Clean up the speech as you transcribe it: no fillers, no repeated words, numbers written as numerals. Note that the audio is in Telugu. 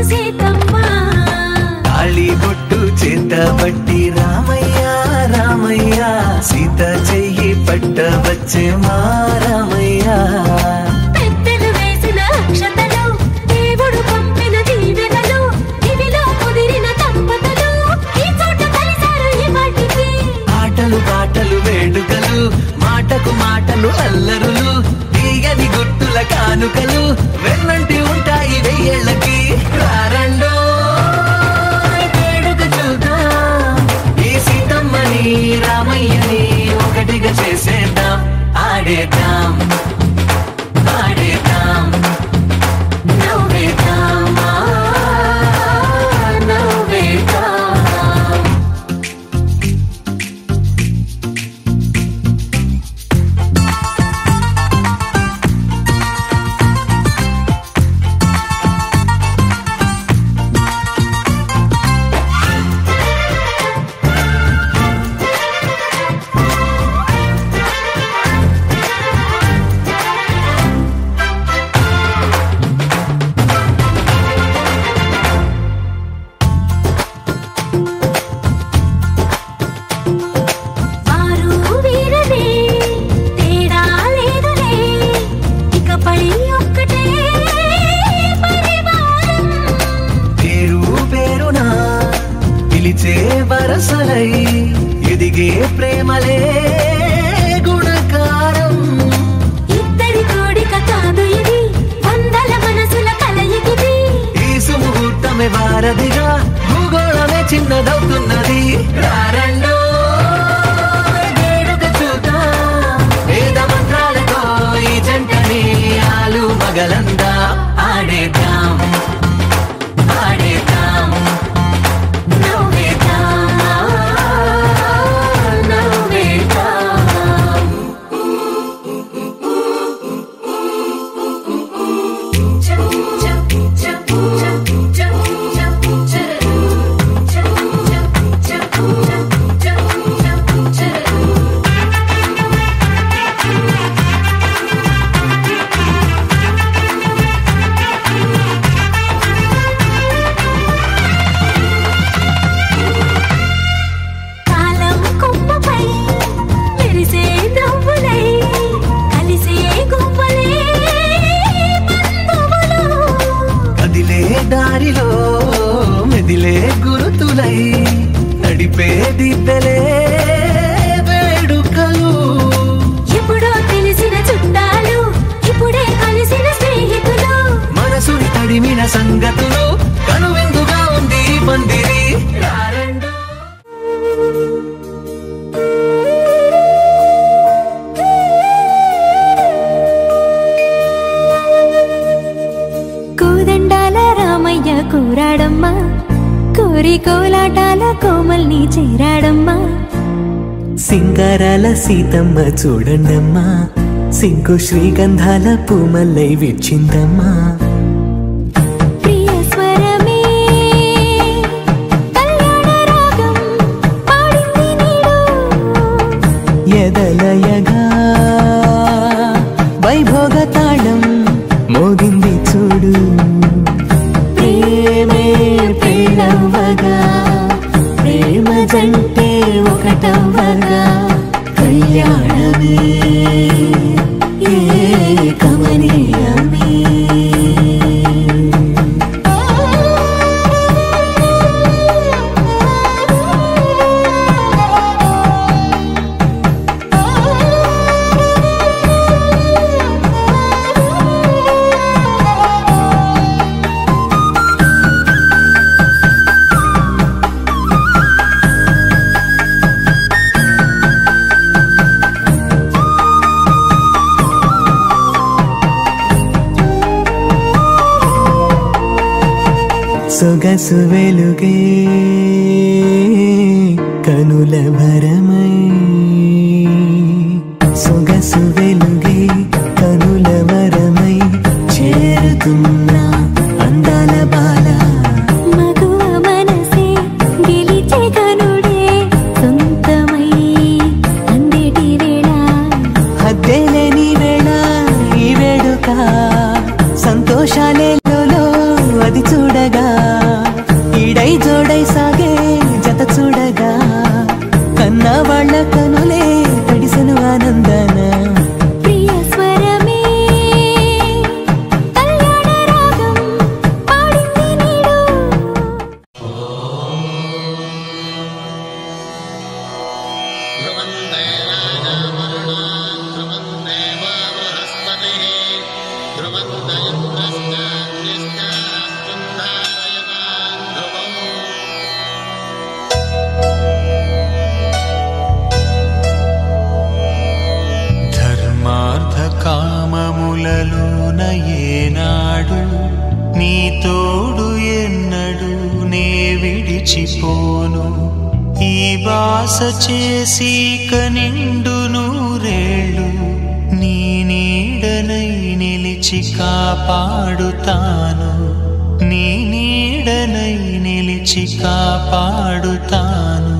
సీతమ్మ తాళి బొట్టు చేతబట్టి రామయ్య రామయ్య సీత చెయ్యి పట్టవచ్చే మా రామయ్య పెద్దలు వేసిన అక్షతలు దేవుడు పంపిన దీవెనలు ఇవిలో కుదిరిన దంపతులు ఈ చోట కలిసారు ఈ వాటికి ఆటలు పాటలు వేడుకలు మాటకు మాటలు అల్లరులు తీయని గుట్టుల కానుకలు వెన్నంటి ఉంటాయి వెయ్యేళ్ళకి రారండో వేడుక చూద్దాం ఈ సీతమ్మని రామయ్యని ఒకటిగా చేసేద్దాం ఆడేద్దాం ఆడేద్దాం నవ్వేద్దాం నవ్వేద్దాం వరసలై ఎదిగే ప్రేమలే గుణకారం ఇద్దరి కోడిక కాదు ఇది వందల మనసుల కలయికిది ఈ సుముహూర్తమే వారధిగా భూగోళమే చిన్నదవుతున్నది రారండో వేడుక చూద్దాం వేద మంత్రాలతో ఈ జంటని ఆలు మగలందా ఆడేద్దాం ఆడేద్దాం దారిలో మెదిలే గురుతులై నడిపే దిబ్బెలే వేడుకలు ఎప్పుడో తెలిసిన చుట్టాలు ఇప్పుడే కలిసిన స్నేహితులు మనసుని తడిమిన సంగతులు కనువిందుగా ఉంది ఈ పందిరి రారండో కూరాడమ్మా కోరి కోలాటాల కోమల్ని చేరాడమ్మా సింగారాల సీతమ్మ చూడండమ్మా సింకు శ్రీగంధాల పూమల్లై విచ్చిందమ్మా ప్రియ స్వరమే కళ్యాణ రాగం పాడింది నీడు ఎదలయగా వైభోగ తాళం మోగింది చూడు ప్రేమే ప్రేమవగా ప్రేమ జంటే ఒకటవగా కళ్యాణమే కమనీయమే సొగసు వెలుగే కనుల భరమై సొగసు వెలుగే కనుల వరమై చేరుతున్నా అందాల బాల మగువ మనసే గెలిచే కనుడే సొంతమై అందేటి వేళ హద్దేలేని వేళ ఈ వేడుక సంతోషాలే అది చూడగా ఈడై జోడై సాగే జత చూడగా కన్న వాళ్ళ కనులే తడిసెను ఆనందన ప్రియ స్వరమే కళ్యాణ రాగం పాడింది నీడు ధర్మార్థ కామములలోన ఏనాడు నీ తోడు ఎన్నడు నే విడిచిపోను ఈ బాస చేసి కనిండు నూరేళ్ళు నీ నీడనై నిలిచి కాపాడుతాను నీ నీడనై నిలిచి కాపాడుతాను